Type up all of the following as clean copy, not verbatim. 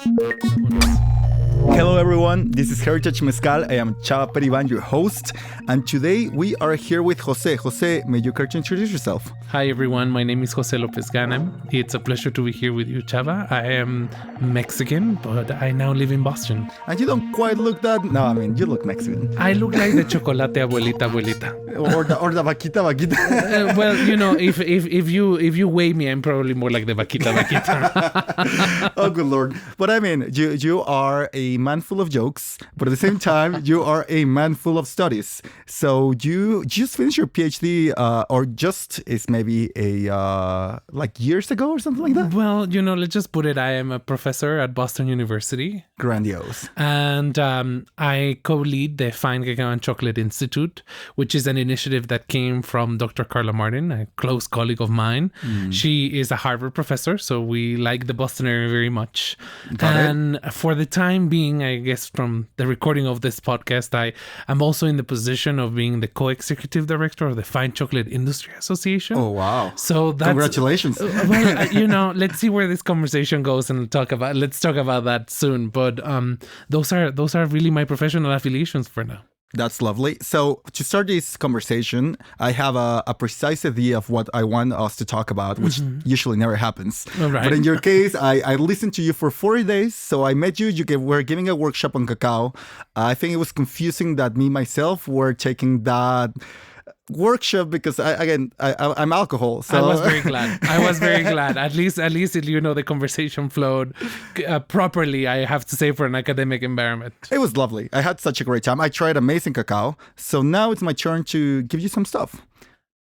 Hello everyone, this is Heritage Mezcal. I am Chava Periban, your host, and today we are here with Jose. Jose, may you care to introduce yourself? Hi everyone, my name is José López Ganem. It's a pleasure to be here with you, Chava. I am Mexican, but I now live in Boston. And you don't quite look that... No, I mean, you look Mexican. I look like the chocolate abuelita. Or the vaquita. Well, you know, if you weigh me, I'm probably more like the vaquita. Oh, good Lord. But I mean, you are a man full of jokes, but at the same time, you are a man full of studies. So you just finished your PhD, or just is maybe like years ago or something like that? Well, you know, let's just put it, I am a professor at Boston University. Grandiose. And I co-lead the Fine Cacao and Chocolate Institute, which is an initiative that came from Dr. Carla Martin, a close colleague of mine. She is a Harvard professor, so we like the Boston area very much. And for the time being, I guess from the recording of this podcast, I am also in the position of being the co-executive director of the Fine Chocolate Industry Association. Oh, wow. So that's... Congratulations. Well, you know, let's see where this conversation goes and let's talk about that soon. But those are really my professional affiliations for now. That's lovely. So to start this conversation, I have a precise idea of what I want us to talk about, which usually never happens. Right. But in your case, I listened to you for 40 days. So I met you. You were giving a workshop on cacao. I think it was confusing that me, myself, were taking that workshop because I'm alcohol. So I was very glad. At least you know the conversation flowed properly, I have to say, for an academic environment. It was lovely. I had such a great time. I tried amazing cacao. So now it's my turn to give you some stuff.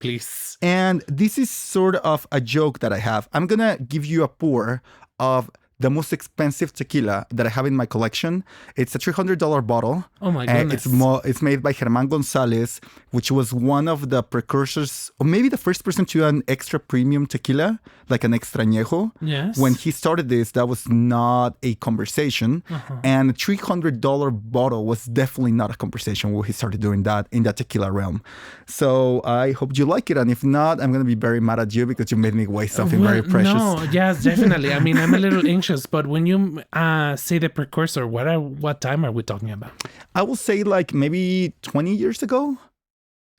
Please. And this is sort of a joke that I have. I'm gonna give you a pour of the most expensive tequila that I have in my collection. It's a $300 bottle. Oh my goodness. It's made by Germán González, which was one of the precursors, or maybe the first person to an extra premium tequila, like an extrañejo. Yes. When he started this, that was not a conversation. And a $300 bottle was definitely not a conversation when he started doing that in the tequila realm. So I hope you like it. And if not, I'm going to be very mad at you because you made me waste something very precious. No, yes, definitely. I mean, I'm a little anxious, but when you say the precursor, what time are we talking about? I will say like maybe 20 years ago.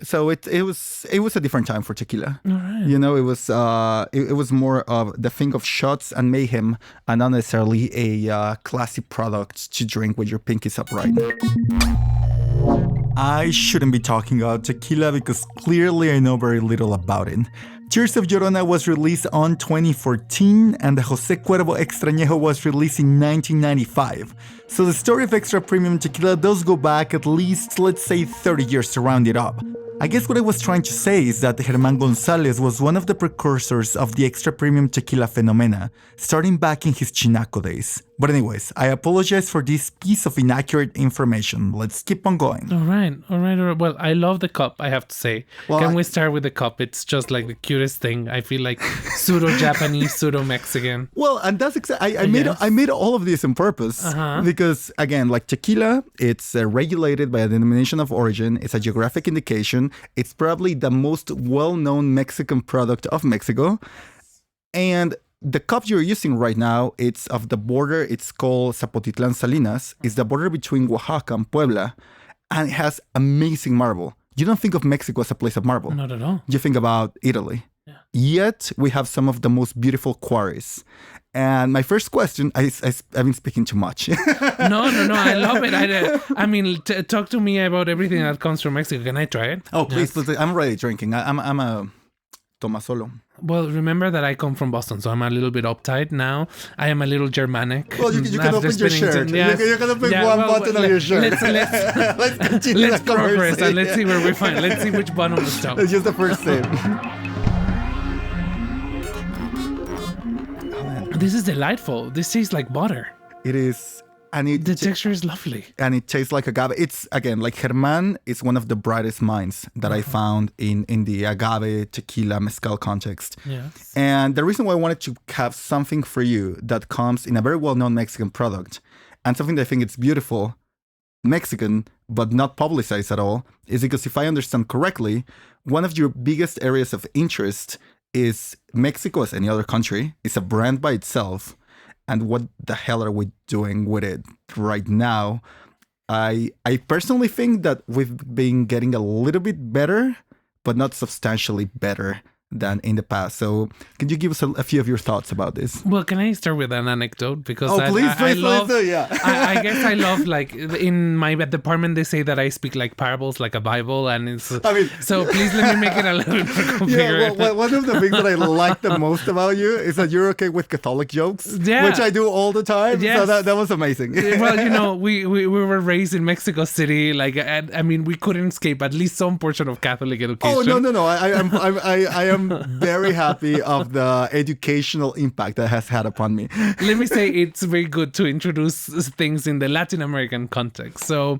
So it was a different time for tequila. All right. You know, it was more of the thing of shots and mayhem, and not necessarily a classy product to drink with your pinkies up right. I shouldn't be talking about tequila because clearly I know very little about it. Tears of Llorona was released on 2014 and the José Cuervo Extrañejo was released in 1995. So the story of extra premium tequila does go back at least, let's say, 30 years to round it up. I guess what I was trying to say is that Germán González was one of the precursors of the extra premium tequila phenomena, starting back in his Chinaco days. But anyways, I apologize for this piece of inaccurate information. Let's keep on going. All right. Well, I love the cup, I have to say. Well, Can we start with the cup? It's just like the cutest thing. I feel like pseudo-Japanese, pseudo-Mexican. Well, and that's exactly... I made all of this on purpose because, again, like tequila, it's regulated by a denomination of origin. It's a geographic indication. It's probably the most well-known Mexican product of Mexico. And the cup you're using right now, it's of the border. It's called Zapotitlan Salinas. It's the border between Oaxaca and Puebla. And it has amazing marble. You don't think of Mexico as a place of marble. Not at all. You think about Italy. Yeah. Yet, we have some of the most beautiful quarries. And my first question, I've been speaking too much. No, I love it. I mean, talk to me about everything that comes from Mexico. Can I try it? Oh, please. I'm already drinking. I'm a Tomasolo. Well, remember that I come from Boston, so I'm a little bit uptight now. I am a little Germanic. Well, you can open your shirt. Yes. You can open one button of your shirt. Let's continue let's progress and let's see where we find. Let's see which button we stop. It's just the first sip. This is delightful. This tastes like butter. It is. And the texture is lovely. And it tastes like agave. It's, again, like Germán is one of the brightest minds that I found in the agave, tequila, mezcal context. Yes. And the reason why I wanted to have something for you that comes in a very well-known Mexican product and something that I think it's beautiful, Mexican, but not publicized at all, is because if I understand correctly, one of your biggest areas of interest is Mexico, as any other country, is a brand by itself. and what the hell are we doing with it right now? I personally think that we've been getting a little bit better, but not substantially better than in the past. So can you give us a few of your thoughts about this? Well, can I start with an anecdote? Because please do, yeah. I guess I love, like, in my department, they say that I speak like parables, like a Bible, and it's... so please let me make it a little bit more configured. Yeah, one of the things that I like the most about you is that you're okay with Catholic jokes, which I do all the time. Yes. So that was amazing. Well, we were raised in Mexico City, like, and, I mean, we couldn't escape at least some portion of Catholic education. Oh, no. I am very happy of the educational impact that has had upon me. Let me say it's very good to introduce things in the Latin American context. So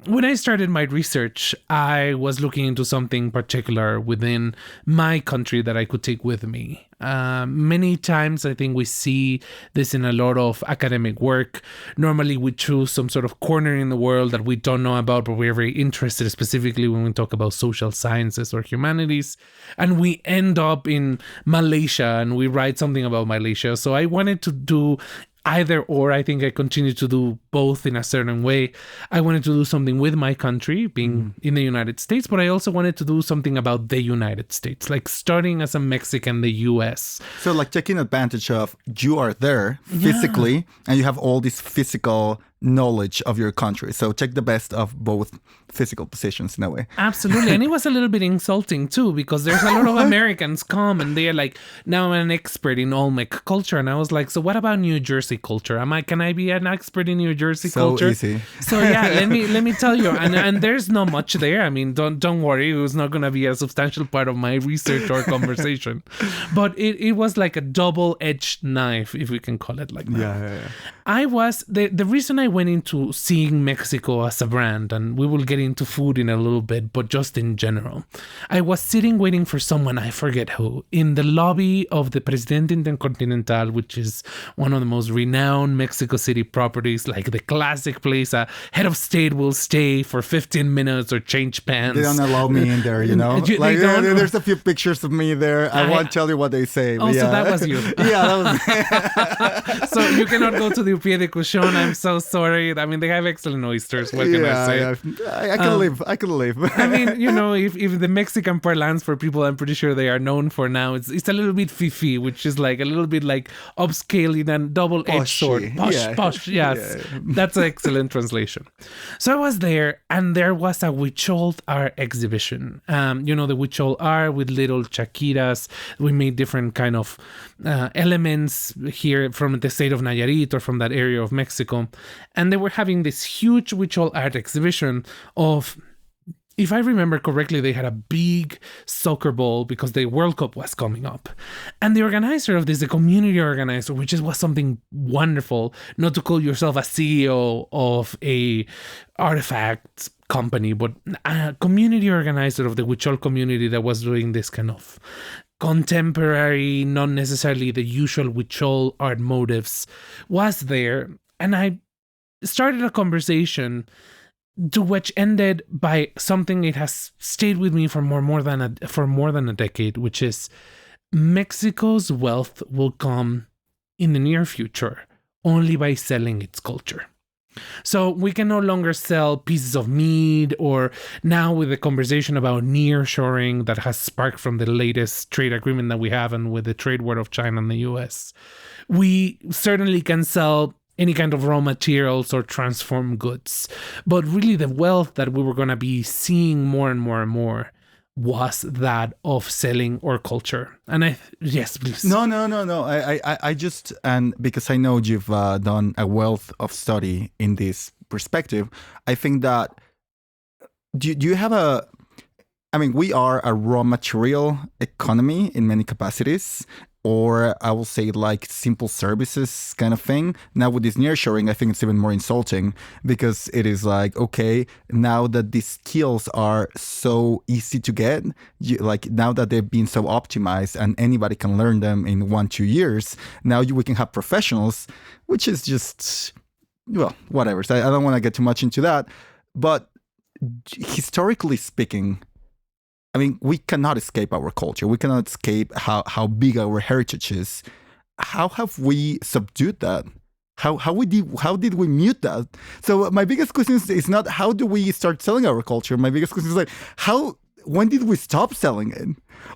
when I started my research, I was looking into something particular within my country that I could take with me. Many times, I think we see this in a lot of academic work. Normally, we choose some sort of corner in the world that we don't know about, but we're very interested, specifically when we talk about social sciences or humanities. And we end up in Malaysia and we write something about Malaysia. So I wanted to do either or. I think I continue to do both in a certain way. I wanted to do something with my country, being in the United States, but I also wanted to do something about the United States, like starting as a Mexican, the US. So like taking advantage of you are there physically and you have all this physical knowledge of your country. So take the best of both physical positions in a way. Absolutely. And it was a little bit insulting too, because there's a lot of Americans come and they're like, now I'm an expert in Olmec culture. And I was like, so what about New Jersey culture? Can I be an expert in New Jersey culture? So easy. So yeah, let me tell you. And there's not much there. I mean, don't worry. It was not going to be a substantial part of my research or conversation. But it was like a double-edged knife, if we can call it like that. Yeah. I was, the reason I went into seeing Mexico as a brand, and we will get into food in a little bit, but just in general, I was sitting waiting for someone, I forget who, in the lobby of the Presidente Intercontinental, which is one of the most renowned Mexico City properties, like the classic place a head of state will stay for 15 minutes or change pants. They don't allow me in there, you know? There's a few pictures of me there. I won't tell you what they say. So that was you. Yeah, that was So you cannot go to the Pie de Cuchon. I'm so sorry. I mean, they have excellent oysters. What can I say? I can live. I can live. I mean, you know, if the Mexican parlance for people I'm pretty sure they are known for now, it's a little bit fifi, which is like a little bit like upscaling and double-edged sword. Posh. Yes. That's an excellent translation. So I was there, and there was a Huichol art exhibition. You know, the Huichol art with little chaquiras. We made different kind of elements here from the state of Nayarit or from that area of Mexico. And they were having this huge Huichol art exhibition of, if I remember correctly, they had a big soccer ball because the World Cup was coming up. And the organizer of this, the community organizer, which was something wonderful, not to call yourself a CEO of a artifact company, but a community organizer of the Huichol community that was doing this kind of contemporary, not necessarily the usual Huichol art motives, was there. And I started a conversation to which ended by something it has stayed with me for more than a decade, which is Mexico's wealth will come in the near future only by selling its culture. So we can no longer sell pieces of meat, or now with the conversation about nearshoring that has sparked from the latest trade agreement that we have and with the trade war of China and the US, we certainly can sell any kind of raw materials or transform goods. But really the wealth that we were going to be seeing more and more and more was that of selling our culture. And yes, please. No. I just, and because I know you've done a wealth of study in this perspective, I think that, do you have we are a raw material economy in many capacities, or I will say like simple services kind of thing. Now with this nearshoring, I think it's even more insulting, because it is like, okay, now that these skills are so easy to get, now that they've been so optimized and anybody can learn them in 1-2 years, now we can have professionals, which is just, well, whatever. So I don't want to get too much into that. But historically speaking, I mean, we cannot escape our culture. We cannot escape how big our heritage is. how have we subdued that? How did we mute that? So my biggest question is not how do we start selling our culture. My biggest question is like when did we stop selling it,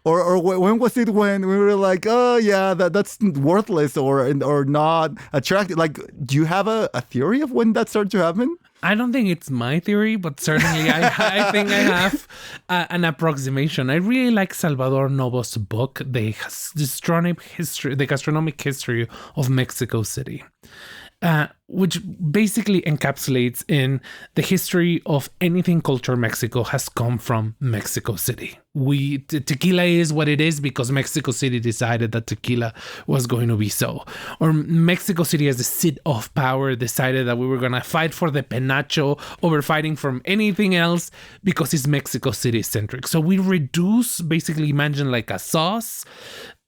or when was it when we were like, oh yeah, that's worthless or not attractive? Like, do you have a theory of when that started to happen? I don't think it's my theory, but certainly I think I have an approximation. I really like Salvador Novo's book, The Gastronomic History of Mexico City, which basically encapsulates in the history of anything culture Mexico has come from Mexico City. Tequila is what it is because Mexico City decided that tequila was going to be so. Or Mexico City as the seat of power decided that we were going to fight for the penacho over fighting from anything else because it's Mexico City centric. So we reduce, basically imagine like a sauce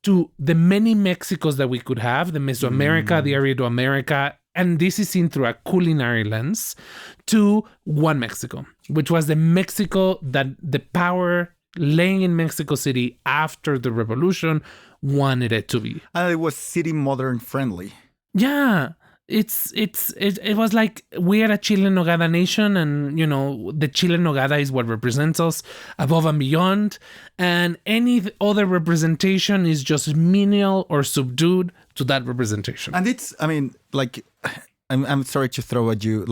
to the many Mexicos that we could have, the Mesoamerica, the Aridoamerica, and this is seen through a culinary lens, to one Mexico, which was the Mexico that the power laying in Mexico City after the revolution wanted it to be. And it was city modern friendly. Yeah. It was like we are a Chile Nogada nation, and the Chile Nogada is what represents us above and beyond, and any other representation is just menial or subdued to that representation. And I'm sorry to throw at you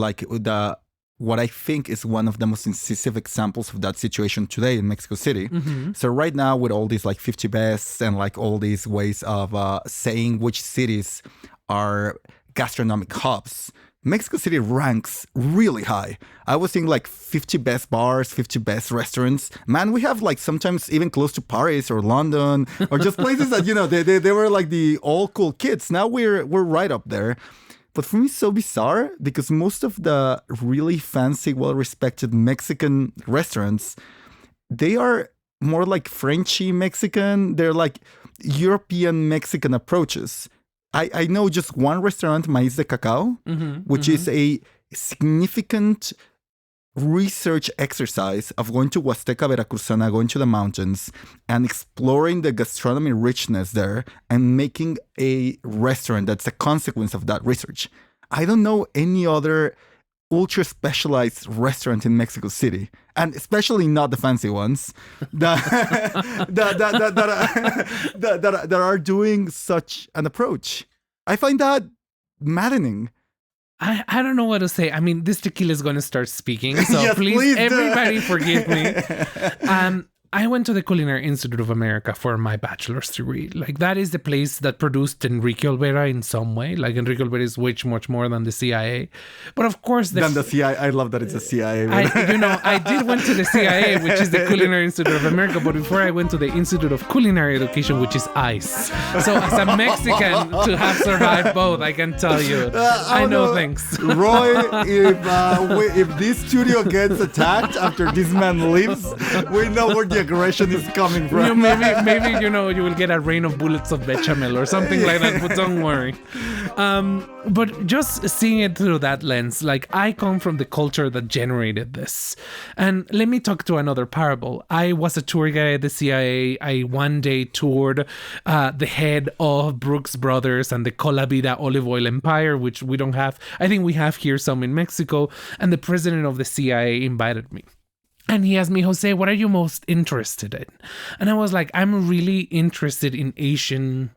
what I think is one of the most incisive examples of that situation today in Mexico City. Mm-hmm. So right now with all these 50 bests and all these ways of saying which cities are gastronomic hubs, Mexico City ranks really high. I was seeing 50 best bars, 50 best restaurants. Man, we have sometimes even close to Paris or London or just places that, they were the all cool kids. Now we're right up there. But for me, it's so bizarre because most of the really fancy, well-respected Mexican restaurants, they are more like Frenchy Mexican. They're European Mexican approaches. I know just one restaurant, Maíz de Cacao, which is a significant research exercise of going to Huasteca Veracruzana, going to the mountains and exploring the gastronomy richness there and making a restaurant that's a consequence of that research. I don't know any other ultra specialized restaurant in Mexico City, and especially not the fancy ones that are doing such an approach. I find that maddening. I don't know what to say. I mean, this tequila is going to start speaking, so yes, please everybody forgive me. I went to the Culinary Institute of America for my bachelor's degree. That is the place that produced Enrique Olvera in some way. Enrique Olvera is much more than the CIA. But of course... Than the CIA. I love that it's a CIA. I did went to the CIA, which is the Culinary Institute of America. But before I went to the Institute of Culinary Education, which is ICE. So as a Mexican, to have survived both, I can tell you, I know things. Roy, if this studio gets attacked after this man leaves, we know where the aggression is coming from. Maybe you will get a rain of bullets of bechamel or something like that, but don't worry. But just seeing it through that lens, I come from the culture that generated this. And let me talk to another parable. I was a tour guide at the CIA. I one day toured the head of Brooks Brothers and the Cola Vida olive oil empire, which we don't have. I think we have here some in Mexico. And the president of the CIA invited me. And he asked me, Jose, what are you most interested in? And I was like, I'm really interested in Asian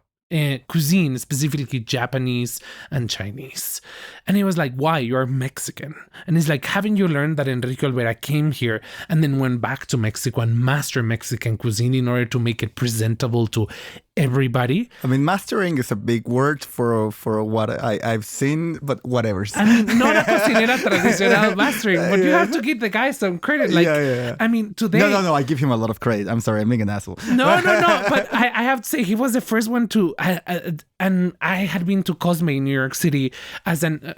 cuisine, specifically Japanese and Chinese. And he was like, why? You're Mexican. And he's like, haven't you learned that Enrique Olvera came here and then went back to Mexico and mastered Mexican cuisine in order to make it presentable to everybody? I mean, mastering is a big word for what I've seen, but whatever. I mean, not a cocinera tradicional mastering, but you have to give the guy some credit. I mean, today... No, I give him a lot of credit. I'm sorry, I'm being an asshole. No, but I have to say, he was the first one to... and I had been to Cosme in New York City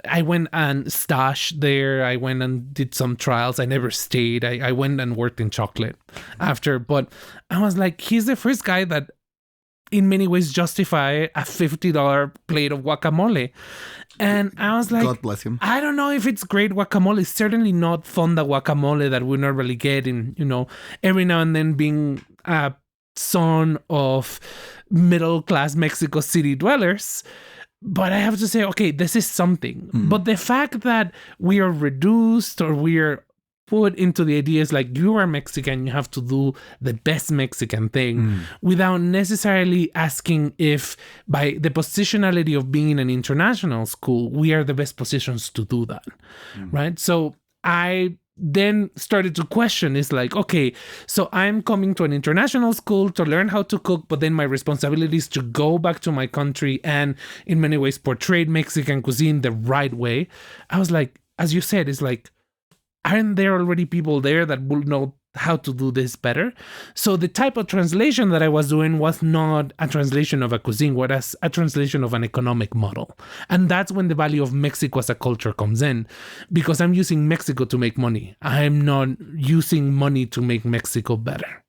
I went and stashed there. I went and did some trials. I never stayed. I went and worked in chocolate after, but I was like, he's the first guy that in many ways justify a $50 plate of guacamole. And I was like, God bless him. I don't know if it's great guacamole. It's certainly not fonda guacamole that we normally get in, every now and then being son of middle-class Mexico City dwellers. But I have to say, okay, this is something. But the fact that we are reduced or we are put into the ideas like you are Mexican, you have to do the best Mexican thing without necessarily asking if by the positionality of being in an international school, we are the best positions to do that, right? So I then started to question is like, okay, so I'm coming to an international school to learn how to cook, but then my responsibility is to go back to my country and in many ways portray Mexican cuisine the right way. I was like, as you said, it's like, aren't there already people there that will know how to do this better? So the type of translation that I was doing was not a translation of a cuisine, whereas a translation of an economic model. And that's when the value of Mexico as a culture comes in, because I'm using Mexico to make money. I'm not using money to make Mexico better.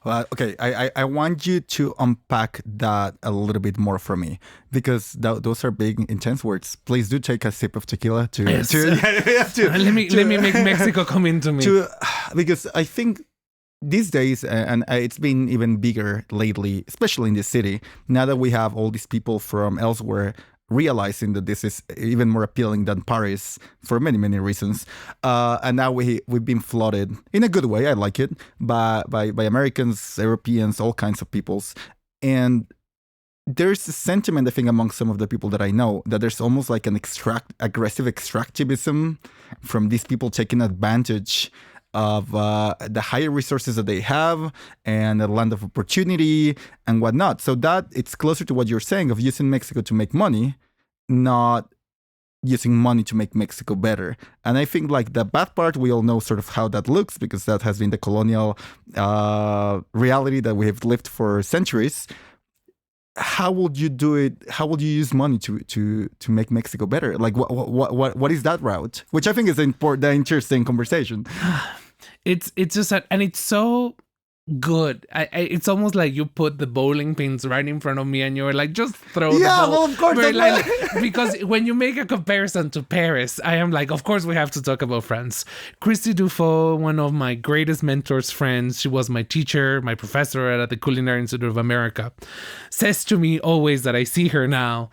Well, okay, I want you to unpack that a little bit more for me, because those are big, intense words. Please do take a sip of tequila Let me make Mexico come into me. Because I think these days, and it's been even bigger lately, especially in this city, now that we have all these people from elsewhere realizing that this is even more appealing than Paris for many, many reasons. And now we've been flooded, in a good way, I like it, by Americans, Europeans, all kinds of peoples. And there's a sentiment, I think, among some of the people that I know, that there's almost like an aggressive extractivism from these people taking advantage of the higher resources that they have and the land of opportunity and whatnot. So that it's closer to what you're saying of using Mexico to make money, not using money to make Mexico better. And I think like the bad part, we all know sort of how that looks, because that has been the colonial reality that we have lived for centuries. How would you do it? How would you use money to make Mexico better? Like what is that route? Which I think is the interesting conversation. It's just that, and it's so good. It's almost like you put the bowling pins right in front of me and you're like, just throw the ball. Well, of course. Because when you make a comparison to Paris, I am like, of course we have to talk about France. Christy Dufault, one of my greatest mentors, friends, she was my teacher, my professor at the Culinary Institute of America, says to me always that I see her now,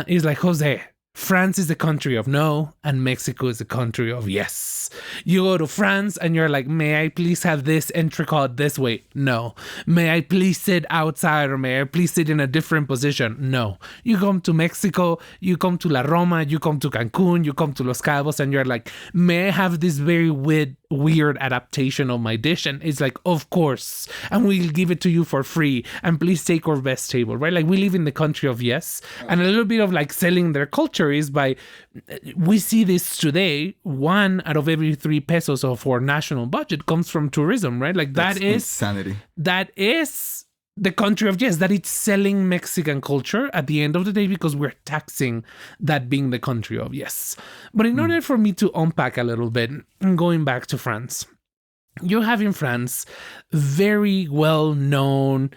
is like, Jose, France is the country of no, and Mexico is the country of yes. You go to France and you're like, may I please have this entrecote this way? No. May I please sit outside, or may I please sit in a different position? No. You come to Mexico, you come to La Roma, you come to Cancun, you come to Los Cabos, and you're like, may I have this very weird adaptation of my dish? And it's like, of course, and we'll give it to you for free, and please take our best table, right? Like, we live in the country of yes. And a little bit of like selling their culture is by, we see this today, 1 out of every 3 pesos of our national budget comes from tourism, right? Like that's insanity. That is the country of yes, that it's selling Mexican culture at the end of the day, because we're taxing that being the country of yes. But in order for me to unpack a little bit, going back to France, you have in France very well-known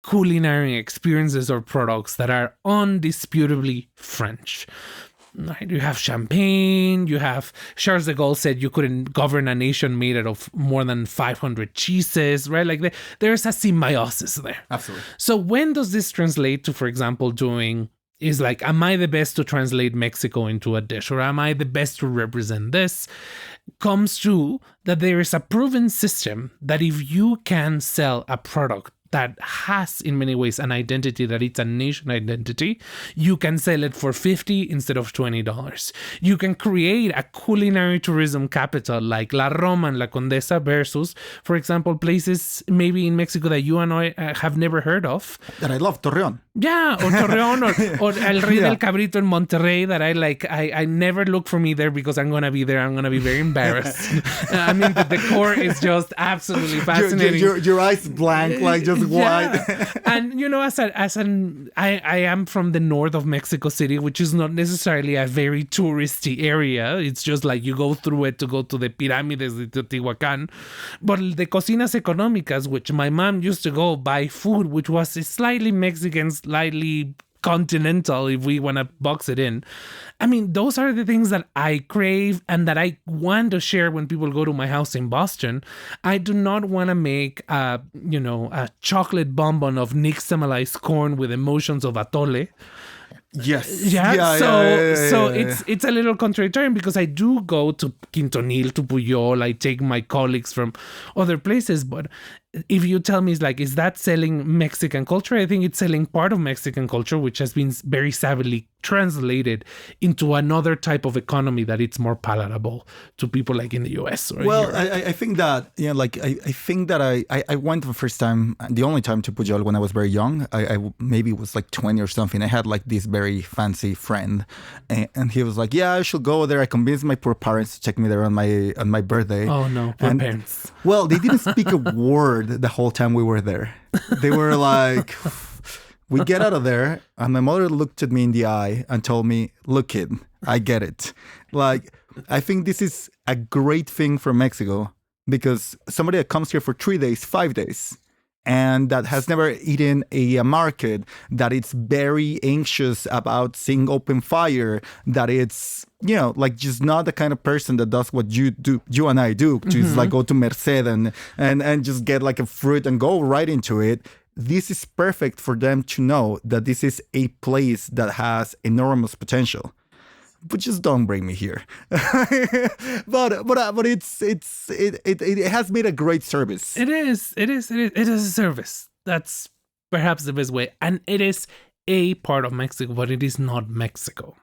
culinary experiences or products that are undisputably French. Right? You have champagne, you have, Charles de Gaulle said you couldn't govern a nation made out of more than 500 cheeses, right? Like there's a symbiosis there. Absolutely. So when does this translate to, for example, doing, is like, am I the best to translate Mexico into a dish, or am I the best to represent this? Comes to that there is a proven system that if you can sell a product that has in many ways an identity, that it's a nation identity, you can sell it for $50 instead of $20. You can create a culinary tourism capital like La Roma and La Condesa versus, for example, places maybe in Mexico that you and I have never heard of. That I love, Torreón. Yeah, or Torreón, or El Rey del Cabrito in Monterrey, that I like. I never look for me there because I'm going to be there. I'm going to be very embarrassed. I mean, the decor is just absolutely fascinating. Your eyes blank, like just wide. And, you know, I am from the north of Mexico City, which is not necessarily a very touristy area. It's just like you go through it to go to the pyramids de Teotihuacan. But the cocinas económicas, which my mom used to go buy food, which was slightly Mexican, slightly continental, if we want to box it in. I mean, those are the things that I crave and that I want to share when people go to my house in Boston. I do not want to make a chocolate bonbon of nixtamalized corn with emotions of atole. Yes. So it's a little contradictory because I do go to Quintonil, to Puyol. I take my colleagues from other places, but if you tell me, is that selling Mexican culture? I think it's selling part of Mexican culture, which has been very savvily translated into another type of economy that it's more palatable to people like in the US or Europe. I think that, I think that I went the first time, the only time to Pujol when I was very young. I maybe was like 20 or something. I had like this very fancy friend and he was like, yeah, I should go there. I convinced my poor parents to take me there on my birthday. Oh no, poor parents. Well, they didn't speak a word the whole time we were there. They were like... We get out of there, and my mother looked at me in the eye and told me, look, kid, I get it. I think this is a great thing for Mexico because somebody that comes here for 3 days, 5 days, and that has never eaten a market, that it's very anxious about seeing open fire, that it's, just not the kind of person that does what you do, you and I do, just go to Merced and just get like a fruit and go right into it. This is perfect for them to know that this is a place that has enormous potential. But just don't bring me here. but it has made a great service. It is a service. That's perhaps the best way. And it is a part of Mexico, but it is not Mexico.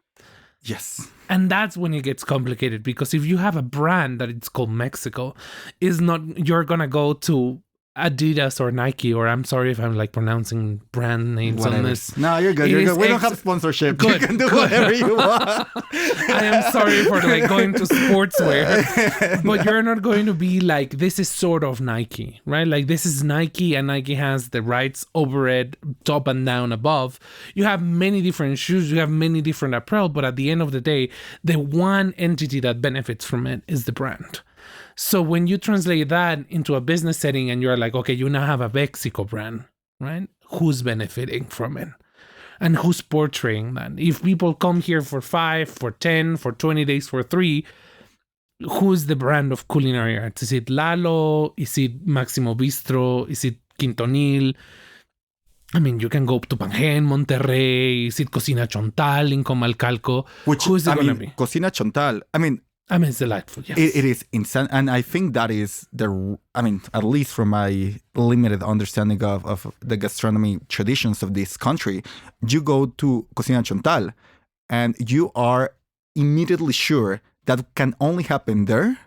Yes. And that's when it gets complicated, because if you have a brand that it's called Mexico, you're gonna go to Adidas or Nike, or I'm sorry if I'm pronouncing brand names on this. No, you're good. You're good. We don't have sponsorship. Good, you can do whatever you want. I am sorry for going to sportswear, but you're not going to be like, this is sort of Nike, right? This is Nike, and Nike has the rights over it, top and down, above. You have many different shoes, you have many different apparel, but at the end of the day, the one entity that benefits from it is the brand. So when you translate that into a business setting and you're like, okay, you now have a Mexico brand, right? Who's benefiting from it? And who's portraying that? If people come here for 5, for 10, for 20 days, for 3, who's the brand of culinary arts? Is it Lalo? Is it Máximo Bistro? Is it Quintonil? I mean, you can go to Pangea in Monterrey. Is it Cocina Chontal in Comalcalco? Who's it going to be? Cocina Chontal. It's delightful, yes. It is insane. And I think that is at least from my limited understanding of the gastronomy traditions of this country, you go to Cocina Chontal and you are immediately sure that can only happen there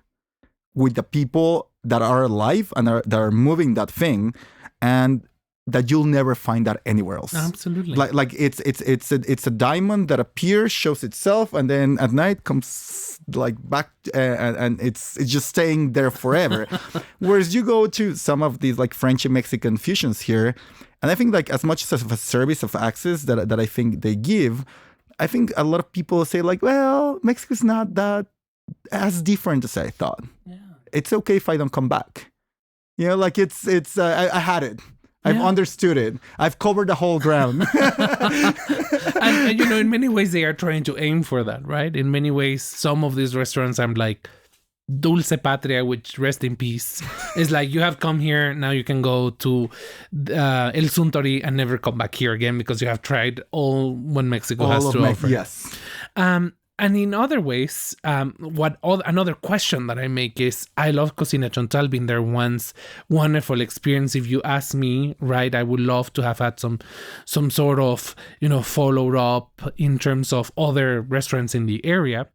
with the people that are alive and that are moving that thing, and that you'll never find that anywhere else. Absolutely. It's a diamond that appears, shows itself, and then at night comes back, and it's just staying there forever. Whereas you go to some of these French and Mexican fusions here, and I think as much as a service of access that I think they give, I think a lot of people say well, Mexico's not that as different as I thought. Yeah. It's okay if I don't come back. I had it. I've understood it. I've covered the whole ground. and in many ways, they are trying to aim for that, right? In many ways, some of these restaurants, I'm like, Dulce Patria, which rest in peace, is you have come here, now you can go to El Suntory and never come back here again because you have tried all what Mexico has to offer. Yes. And in other ways, another question that I make is, I love Cocina Chontal, been there once, wonderful experience. If you ask me, right, I would love to have had some sort of, follow up in terms of other restaurants in the area.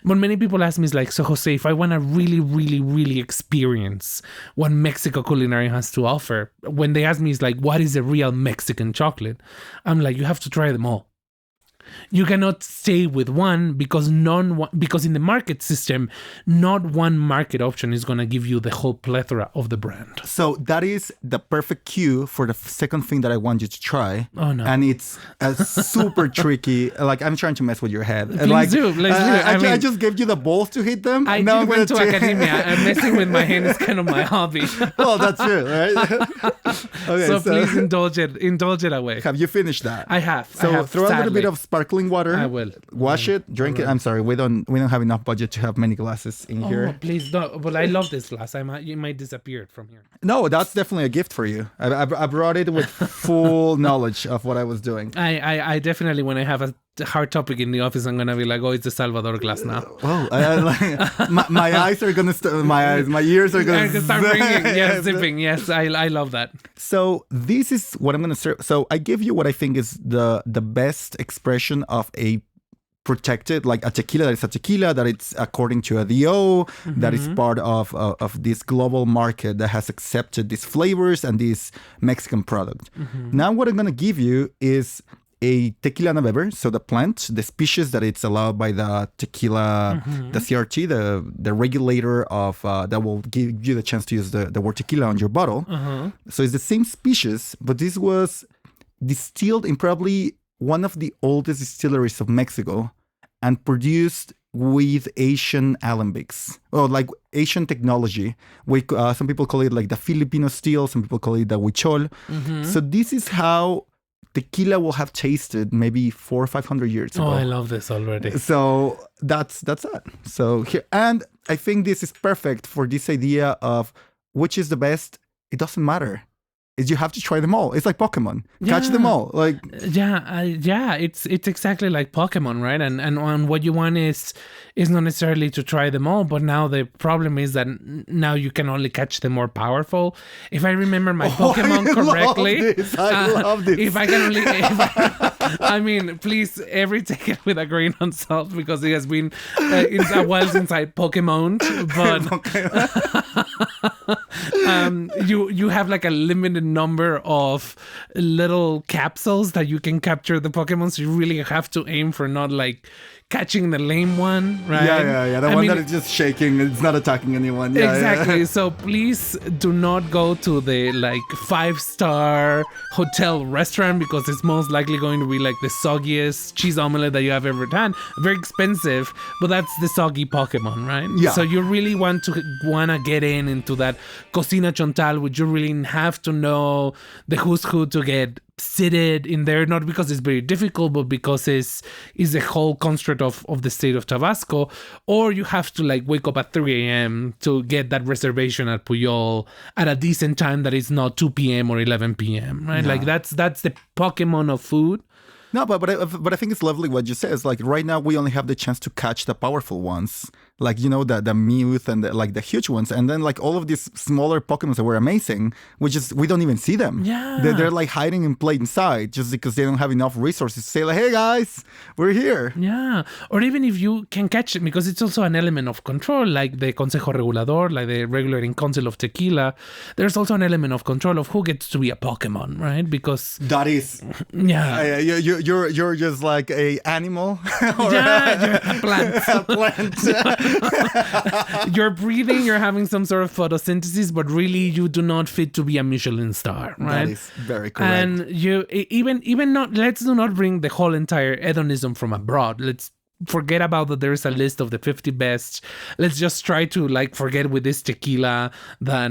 But many people ask me, so Jose, if I want to really, really, really experience what Mexico culinary has to offer, when they ask me, what is a real Mexican chocolate? I'm like, you have to try them all. You cannot stay with one because because in the market system, not one market option is going to give you the whole plethora of the brand. So that is the perfect cue for the second thing that I want you to try. Oh, no. And it's super tricky. Like, I'm trying to mess with your head. Please do. I just gave you the balls to hit them. I did went to academia, and messing with my hand is kind of my hobby. Well, that's true, right? Okay, so please indulge it away. Have you finished that? I have. So throw a little bit of sparkling water. I will. Wash it, drink it. I'm sorry, we don't have enough budget to have many glasses in here. Please don't. But I love this glass. It might disappear from here. No, that's definitely a gift for you. I brought it with full knowledge of what I was doing. I definitely, when I have a hard topic in the office, I'm gonna be like, oh, it's the Salvador glass now. My eyes are gonna my ears are gonna start ringing. Yes, zipping. Yes, I love that. So this is what I'm gonna serve. So I give you what I think is the best expression of a protected, like a tequila that is a tequila, that it's according to a DO, that is part of this global market that has accepted these flavors and this Mexican product. Now what I'm gonna give you is a tequila naveber, so the plant, the species that it's allowed by the tequila, the CRT, the regulator of that will give you the chance to use the word tequila on your bottle. So it's the same species, but this was distilled in probably one of the oldest distilleries of Mexico and produced with Asian alembics, or like Asian technology. Some people call it like the Filipino steel, some people call it the huichol. So this is how tequila will have tasted maybe 400 or 500 years ago. Oh, I love this already. So that's it. So here, and I think this is perfect for this idea of which is the best. It doesn't matter. You have to try them all. It's like Pokemon. Catch them all. Like it's exactly like Pokemon, right? And what you want is not necessarily to try them all, but now the problem is that now you can only catch the more powerful. If I remember my Pokemon correctly, I love this. If I can only, I mean, please, take it with a grain of salt because it has been it's a while since I Pokemoned, but you have like a limited number of little capsules that you can capture the Pokemon, so you really have to aim for not like catching the lame one, right? Yeah. The one that is just shaking, it's not attacking anyone. Exactly. Yeah. So please do not go to the like 5-star hotel restaurant because it's most likely going to be like the soggiest cheese omelette that you have ever had. Very expensive, but that's the soggy Pokemon, right? Yeah. So you really want to get into that Cocina Chontal, which you really have to know the who's who to get seated in there, not because it's very difficult, but because it's the whole construct of the state of Tabasco. Or you have to like wake up at 3 a.m. to get that reservation at Puyol at a decent time that is not 2 p.m. or 11 p.m. right? Yeah. Like that's the Pokemon of food. No, but I think it's lovely what you say. It's like right now we only have the chance to catch the powerful ones, like the Mewth and the huge ones, and then like all of these smaller Pokemon that were amazing, we don't even see them. Yeah, they're like hiding in plain sight just because they don't have enough resources to say like, hey guys, we're here. Yeah, or even if you can catch it, because it's also an element of control, like the Consejo Regulador, like the regulating council of tequila. There's also an element of control of who gets to be a Pokemon, right? Because that is you're just like a animal. You're a plant. A plant. You're breathing, you're having some sort of photosynthesis, but really you do not fit to be a Michelin star, right? That is very correct. And you even not, let's do not bring the whole entire hedonism from abroad. Let's forget about that there is a list of the 50 best. Let's just try to like forget with this tequila that,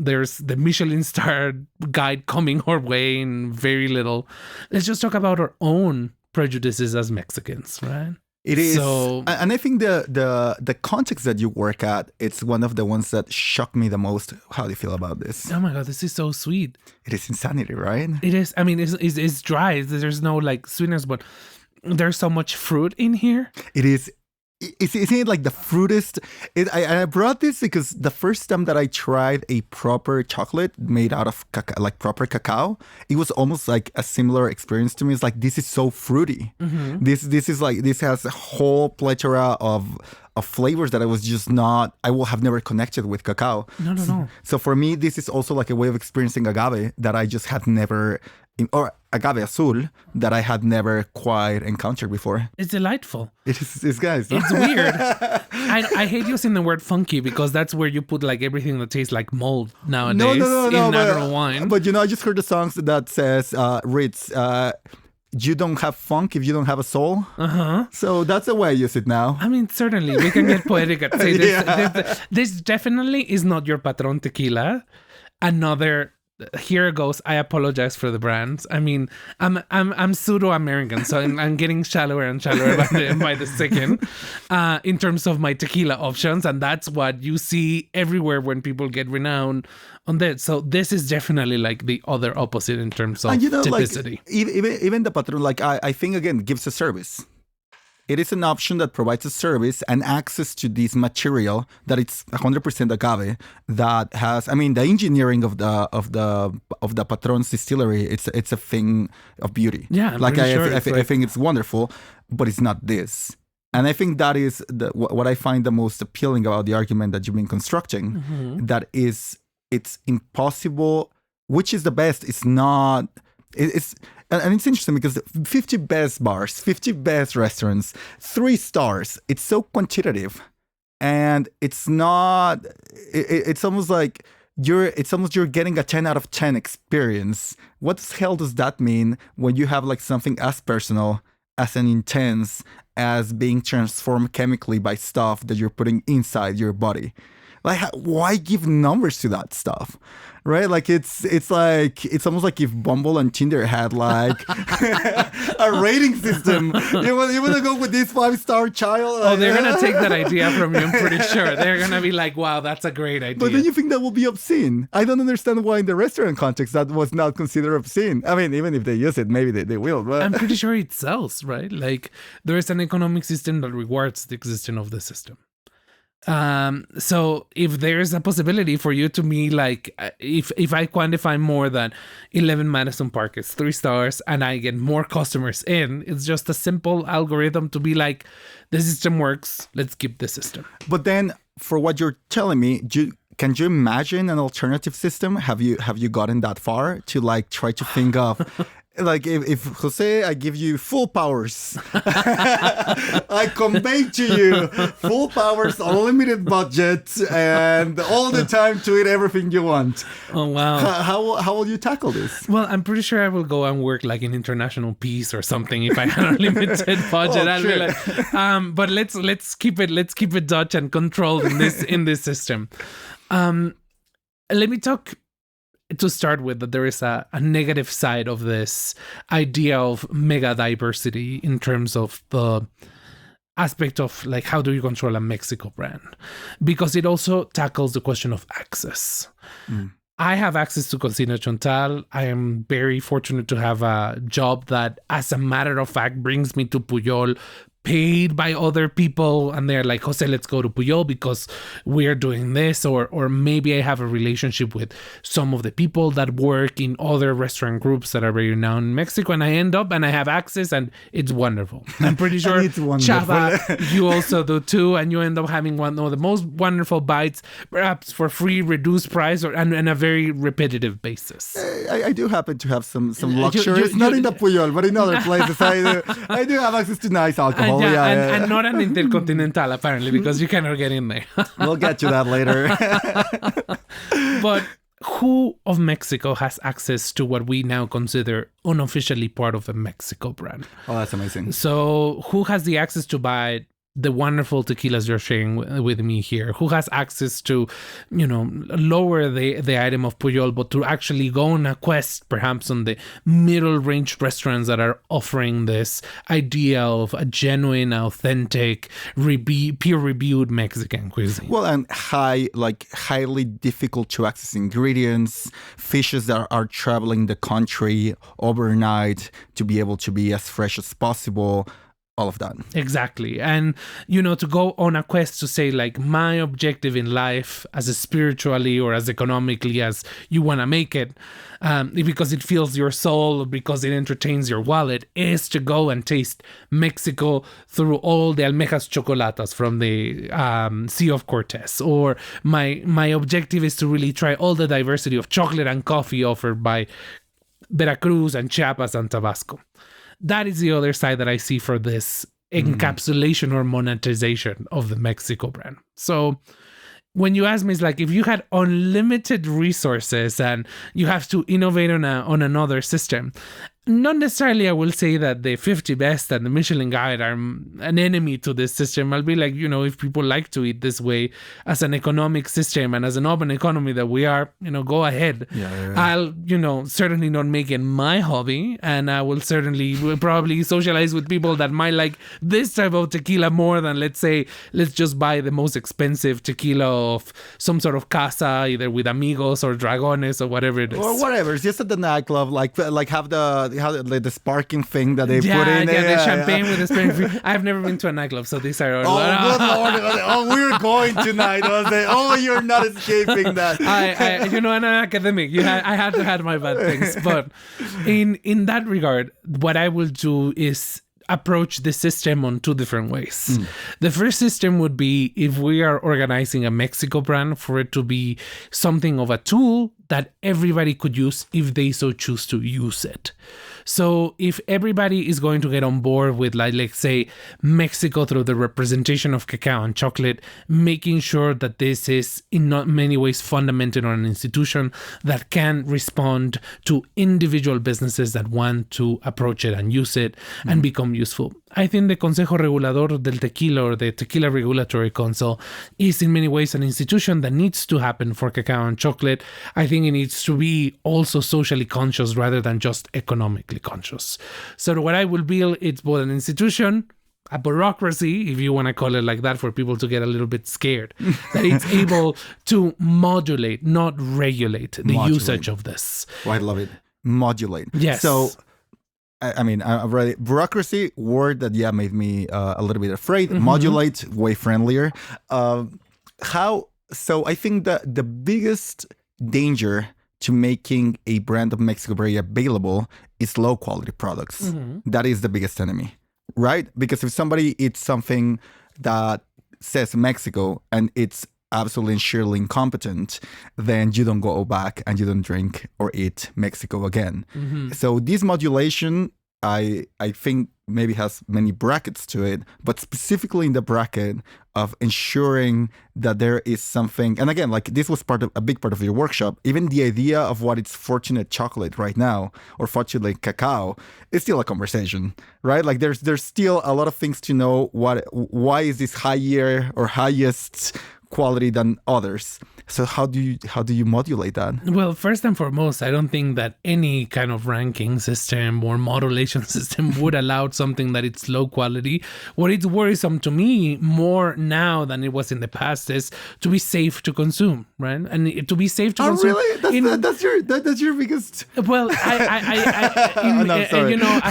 there's the Michelin star guide coming our way in very little. Let's just talk about our own prejudices as Mexicans, right? It is, and I think the context that you work at, it's one of the ones that shocked me the most. How do you feel about this? Oh my God, this is so sweet. It is insanity, right? It is. I mean, it's dry. There's no like sweetness, but there's so much fruit in here. It is. Isn't it like the fruitest? I brought this because the first time that I tried a proper chocolate made out of proper cacao, it was almost like a similar experience to me. It's like, this is so fruity. Mm-hmm. This has a whole plethora of flavors that I will have never connected with cacao. No. So for me, this is also like a way of experiencing agave that I just had never or agave azul that I had never quite encountered before. It's delightful. It's guys. It's weird. I hate using the word funky because that's where you put like everything that tastes like mold nowadays in natural wine. But I just heard the songs that says, Ritz, you don't have funk if you don't have a soul. So that's the way I use it now. I mean, certainly we can get poetic and say this. This definitely is not your Patron tequila. Here it goes. I apologize for the brands. I mean, I'm pseudo-American, so I'm getting shallower and shallower by the second in terms of my tequila options, and that's what you see everywhere when people get renowned on that. So this is definitely like the other opposite in terms of typicity. Like, even the Patron, like I think again gives a service. It is an option that provides a service and access to this material that it's 100% agave that has. I mean, the engineering of the Patron's distillery. It's a thing of beauty. Yeah, I think it's wonderful, but it's not this. And I think that is what I find the most appealing about the argument that you've been constructing. That is, it's impossible. Which is the best? It's not. And it's interesting because 50 best bars, 50 best restaurants, 3 stars. It's so quantitative, and it's not. It's almost like you're getting a 10 out of 10 experience. What the hell does that mean when you have like something as personal, as an intense, as being transformed chemically by stuff that you're putting inside your body? Like, why give numbers to that stuff? Right? Like, it's almost like if Bumble and Tinder had like a rating system. You want to go with this 5-star child? Oh, they're going to take that idea from you, I'm pretty sure. They're going to be like, wow, that's a great idea. But then you think that will be obscene. I don't understand why in the restaurant context that was not considered obscene. I mean, even if they use it, maybe they will. But I'm pretty sure it sells, right? Like, there is an economic system that rewards the existence of the system. So if there's a possibility for you to me, like if I quantify more than 11 Madison Park is 3 stars and I get more customers in, it's just a simple algorithm to be like, the system works, let's keep the system. But then for what you're telling me, can you imagine an alternative system? Have you gotten that far to like try to think of like if Jose, I give you full powers, I convey to you full powers, unlimited budget, and all the time to eat everything you want. Oh wow! How will you tackle this? Well, I'm pretty sure I will go and work like in international peace or something if I had unlimited budget. I'll be like, but let's keep it Dutch and controlled in this system. Let me talk. To start with, that there is a negative side of this idea of mega diversity in terms of the aspect of like, how do you control a Mexico brand? Because it also tackles the question of access. I have access to Cocina Chontal. I am very fortunate to have a job that, as a matter of fact, brings me to Pujol, paid by other people, and they're like, Jose, let's go to Pujol because we're doing this, or maybe I have a relationship with some of the people that work in other restaurant groups that are very renowned in Mexico, and I end up and I have access, and it's wonderful. I'm pretty sure Chava, you also do too, and you end up having one of the most wonderful bites, perhaps for free, reduced price, and a very repetitive basis. I do happen to have some luxuries, not in the Pujol, but in other places. I do have access to nice alcohol. And not an Intercontinental, apparently, because you cannot get in there. We'll get to that later. But who of Mexico has access to what we now consider unofficially part of the Mexico brand? Oh, that's amazing. So who has the access to buy the wonderful tequilas you're sharing with me here? Who has access to, lower the item of Pujol, but to actually go on a quest, perhaps on the middle range restaurants that are offering this idea of a genuine, authentic, peer-reviewed Mexican cuisine? Well, and highly difficult to access ingredients, fishes that are traveling the country overnight to be able to be as fresh as possible. All of that. Exactly. And, to go on a quest to say, like, my objective in life, as spiritually or as economically as you want to make it, because it fills your soul, because it entertains your wallet, is to go and taste Mexico through all the almejas chocolatas from the Sea of Cortez. Or my objective is to really try all the diversity of chocolate and coffee offered by Veracruz and Chiapas and Tabasco. That is the other side that I see for this encapsulation or monetization of the Mexico brand. So when you ask me, it's like if you had unlimited resources and you have to innovate on another system, not necessarily I will say that the 50 Best and the Michelin Guide are an enemy to this system. I'll be like, if people like to eat this way as an economic system and as an open economy that we are, go ahead. Yeah. I'll, certainly not make it my hobby. And I will probably socialize with people that might like this type of tequila more than, let's just buy the most expensive tequila of some sort of casa, either with amigos or dragones or whatever it is. Or whatever. It's just at the nightclub, like have the sparking thing that they put in there. The champagne with the sparking. I've never been to a nightclub, so these are. Good Lord! Oh, we're going tonight. You're not escaping that. I'm an academic. I had to have my bad things, but in that regard, what I will do is approach the system on two different ways. The first system would be if we are organizing a Mexico brand, for it to be something of a tool that everybody could use if they so choose to use it. So if everybody is going to get on board with, let's say, Mexico through the representation of cacao and chocolate, making sure that this is in not many ways fundamented on an institution that can respond to individual businesses that want to approach it and use it and become useful. I think the Consejo Regulador del Tequila, or the Tequila Regulatory Council, is in many ways an institution that needs to happen for cacao and chocolate. I think it needs to be also socially conscious rather than just economically conscious. So what I will build, it's both an institution, a bureaucracy, if you want to call it like that, for people to get a little bit scared, that it's able to modulate, not regulate the usage of this. Oh, I love it. Modulate. Yes. So, I've read it. Bureaucracy, word that made me a little bit afraid. Modulate, way friendlier. So I think that the biggest danger to making a brand of Mexico very available is low quality products. That is the biggest enemy, right? Because if somebody eats something that says Mexico and it's absolutely and surely incompetent, then you don't go back and you don't drink or eat Mexico again. So this modulation, I think maybe has many brackets to it, but specifically in the bracket of ensuring that there is something. And again, like this was a big part of your workshop. Even the idea of what is fortunate chocolate right now or fortunate cacao is still a conversation, right? Like there's still a lot of things to know. Why is this higher or highest quality than others? So how do you modulate that? Well, first and foremost, I don't think that any kind of ranking system or modulation system would allow something that it's low quality. What is worrisome to me more now than it was in the past is to be safe to consume, right? And to be safe to consume. Really? That's your biggest. Well, as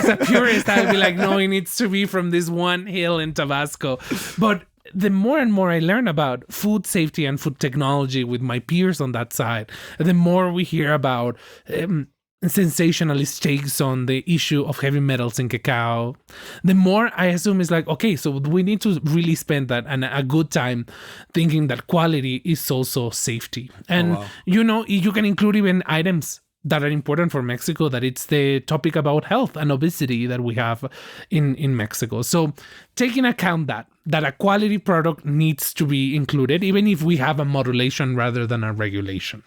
a purist, I'd be like, no, it needs to be from this one hill in Tabasco, but the more and more I learn about food safety and food technology with my peers on that side, the more we hear about sensationalist takes on the issue of heavy metals in cacao, the more I assume it's like, okay, so we need to really spend that and a good time thinking that quality is also safety. And, you can include even items that are important for Mexico, that it's the topic about health and obesity that we have in Mexico. So taking account that a quality product needs to be included, even if we have a modulation rather than a regulation.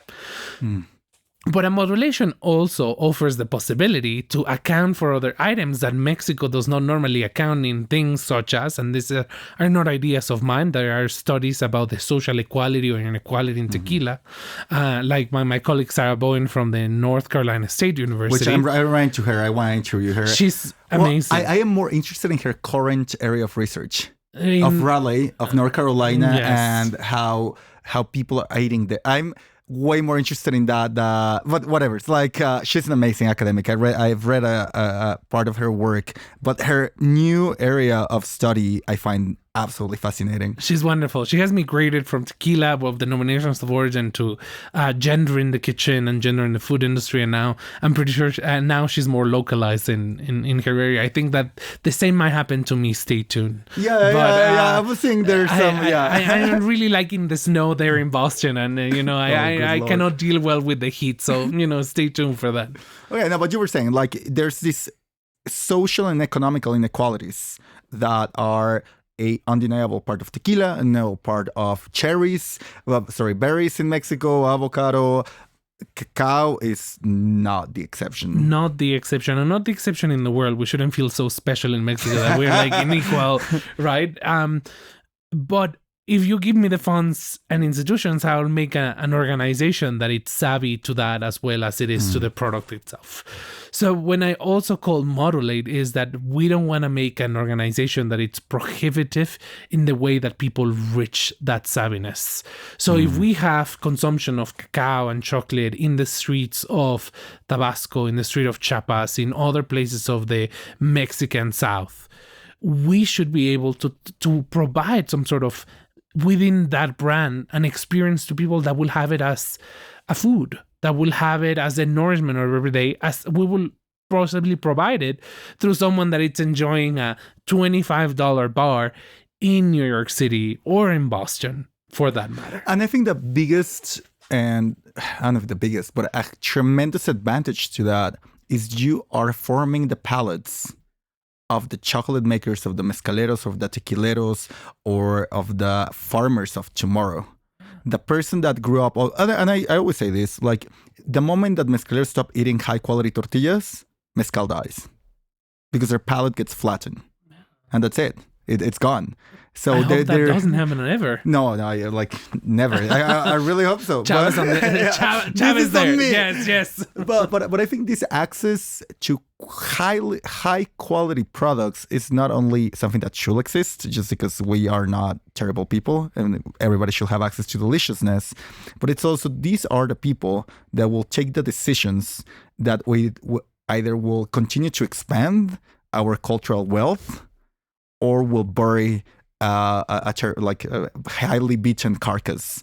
But a modulation also offers the possibility to account for other items that Mexico does not normally account in, things such as, and these are not ideas of mine, there are studies about the social equality or inequality in tequila, like my colleague Sarah Bowen from the North Carolina State University. Which I ran to her, I want to interview her. She's amazing. I am more interested in her current area of research. Of Raleigh, of North Carolina, and how people are eating there. I'm way more interested in that. But whatever. It's like she's an amazing academic. I've read a part of her work, but her new area of study I find absolutely fascinating. She's wonderful. She has me graded from tequila of denominations of origin to gender in the kitchen and gender in the food industry. And now I'm pretty sure now she's more localized in her area. I think that the same might happen to me. Stay tuned. Yeah. I was saying there's some. I'm really liking the snow there in Boston, and I cannot deal well with the heat. So stay tuned for that. Okay, now but you were saying like there's this social and economical inequalities that are a undeniable part of tequila, a undeniable part of berries in Mexico, avocado. Cacao is not the exception. Not the exception, and not the exception in the world. We shouldn't feel so special in Mexico that we're like unequal, right? But if you give me the funds and institutions, I'll make an organization that it's savvy to that as well as it is to the product itself. So when I also call modulate is that we don't want to make an organization that it's prohibitive in the way that people reach that savviness. So if we have consumption of cacao and chocolate in the streets of Tabasco, in the street of Chiapas, in other places of the Mexican South, we should be able to provide some sort of within that brand an experience to people that will have it as a food, that will have it as a nourishment of every day, as we will possibly provide it through someone that it's enjoying a $25 bar in New York City or in Boston, for that matter. And I think the biggest, and I don't know if the biggest, but a tremendous advantage to that is you are forming the palates of the chocolate makers, of the mezcaleros, of the tequileros, or of the farmers of tomorrow. The person that grew up, and I always say this, like the moment that mezcaleros stop eating high quality tortillas, mezcal dies because their palate gets flattened, and that's it. It's gone. So I hope that doesn't happen ever. No, like never. I really hope so. Chavez on the Chavez there. Yes. But I think this access to high quality products is not only something that should exist just because we are not terrible people and everybody should have access to deliciousness, but it's also these are the people that will take the decisions that we either will continue to expand our cultural wealth or will bury a highly beaten carcass.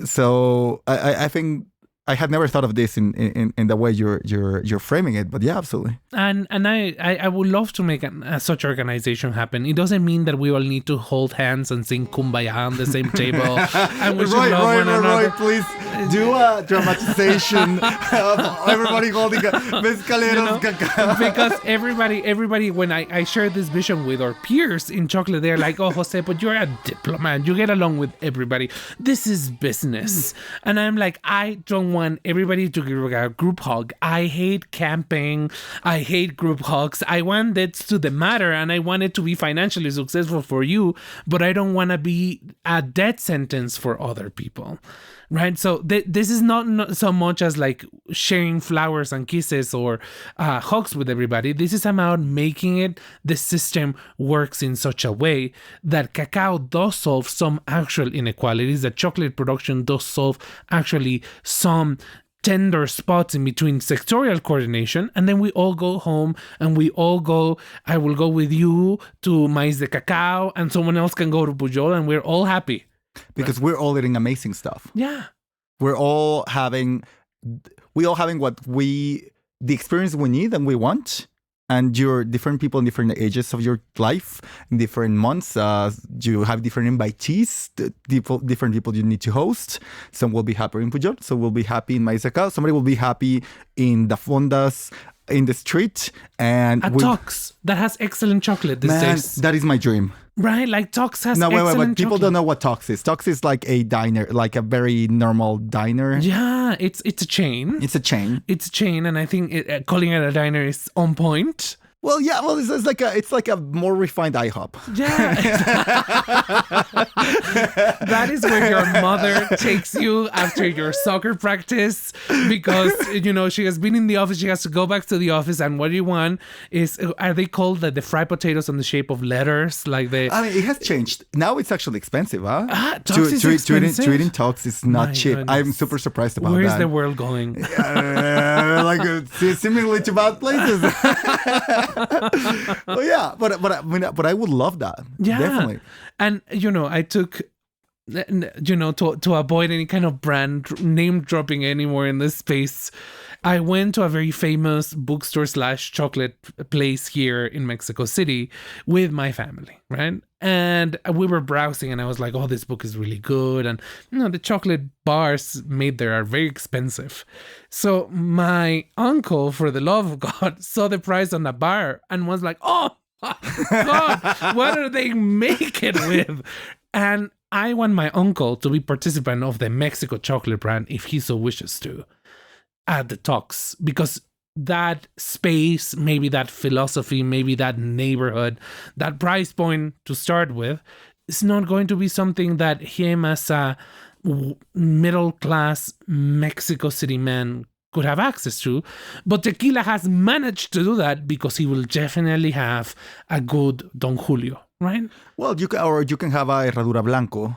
So I think I had never thought of this in the way you're framing it, but yeah, absolutely. And I would love to make such organization happen. It doesn't mean that we all need to hold hands and sing Kumbaya on the same table. And we should love one another. Roy, please do a dramatization of everybody holding mezcaleros cacao. Because everybody, when I share this vision with our peers in chocolate, they're like, "Oh, Jose, but you're a diplomat. You get along with everybody. This is business." And I'm like, I don't want everybody to give a group hug. I hate camping. I hate group hugs. I want it to the matter, and I want it to be financially successful for you, but I don't want to be a death sentence for other people. Right? So this is not so much as like sharing flowers and kisses or hugs with everybody. This is about making it, the system works in such a way that cacao does solve some actual inequalities, that chocolate production does solve actually some tender spots in between sectorial coordination, and then we all go home and I will go with you to Maíz de Cacao and someone else can go to Pujol and we're all happy. Because we're all eating amazing stuff. Yeah. We're all having the experience we need and we want. And you're different people in different ages of your life, in different months. You have different invitees, different people you need to host. Some will be happy in Pujol, some will be happy in Maíz de Cacao, somebody will be happy in the fondas, in the street. And Tox that has excellent chocolate these days. That is my dream. Right, like Tox has excellent chocolate. People don't know what Tox is. Tox is like a diner, like a very normal diner. Yeah, it's a chain. It's a chain, and I think calling it a diner is on point. Well, yeah. Well, it's like a more refined IHOP. Yeah, that is where your mother takes you after your soccer practice because she has been in the office. She has to go back to the office, and what you want is are they called the fried potatoes in the shape of letters? Like it has changed. Now it's actually expensive, huh? Tox is expensive. To eating Tox is not cheap. Goodness. I'm super surprised about Where that. Where is the world going? Seemingly to bad places. Oh yeah, but I would love that. Yeah. Definitely. And, I took, to avoid any kind of brand name dropping anymore in this space, I went to a very famous bookstore / chocolate place here in Mexico City with my family, right? And we were browsing and I was like, oh, this book is really good. And, the chocolate bars made there are very expensive. So my uncle, for the love of God, saw the price on the bar and was like, oh, God, what are they make it with? And I want my uncle to be participant of the Mexico chocolate brand if he so wishes to at the talks, because that space, maybe that philosophy, maybe that neighborhood, that price point to start with, is not going to be something that him as a middle class Mexico City man could have access to. But tequila has managed to do that because he will definitely have a good Don Julio, right? Well, you can have a Herradura Blanco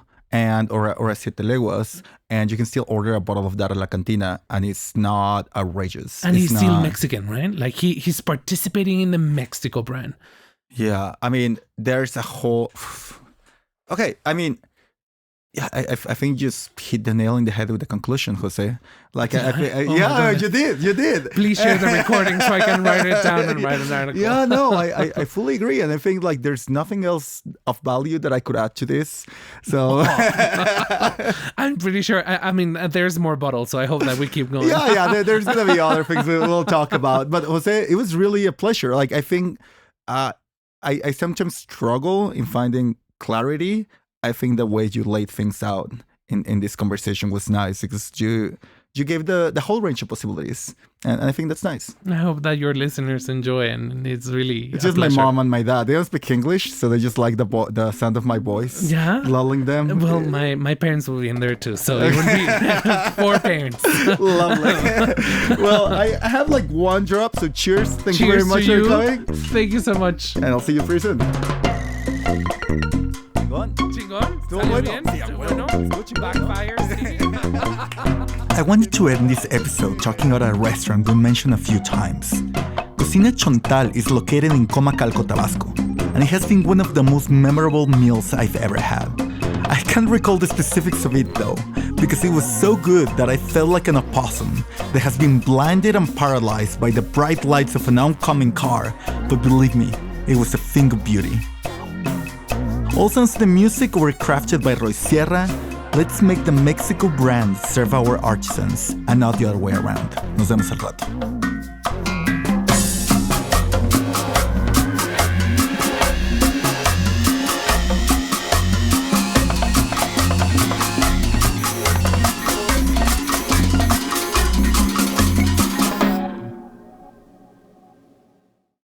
or a Siete Leguas, and you can still order a bottle of that at La Cantina, and it's not outrageous. And it's he's still Mexican, right? Like he's participating in the Mexico brand. Yeah, I mean, there's a whole... Okay, I mean... Yeah, I think you just hit the nail in the head with the conclusion, Jose. Like, you did. Please share the recording so I can write it down and write an article. Yeah, no, I fully agree. And I think like there's nothing else of value that I could add to this. So I'm pretty sure, I mean, there's more bottles, so I hope that we keep going. There's going to be other things we'll talk about. But Jose, it was really a pleasure. Like, I think I sometimes struggle in finding clarity. I think the way you laid things out in this conversation was nice because you gave the whole range of possibilities. And I think that's nice. I hope that your listeners enjoy it. And it's just my mom and my dad. They don't speak English, so they just like the sound of my voice. Yeah? Lulling them. Well, my parents will be in there too, so it would be 4 parents. Lovely. Well, I have like one drop, so cheers. Thank you very much for coming. Thank you so much. And I'll see you pretty soon. I wanted to end this episode talking about a restaurant we mentioned a few times. Cocina Chontal is located in Comacalco, Tabasco, and it has been one of the most memorable meals I've ever had. I can't recall the specifics of it though, because it was so good that I felt like an opossum that has been blinded and paralyzed by the bright lights of an oncoming car, but believe me, it was a thing of beauty. All songs of the music were crafted by Roy Sierra. Let's make the Mexico brand serve our artisans and not the other way around. Nos vemos al rato.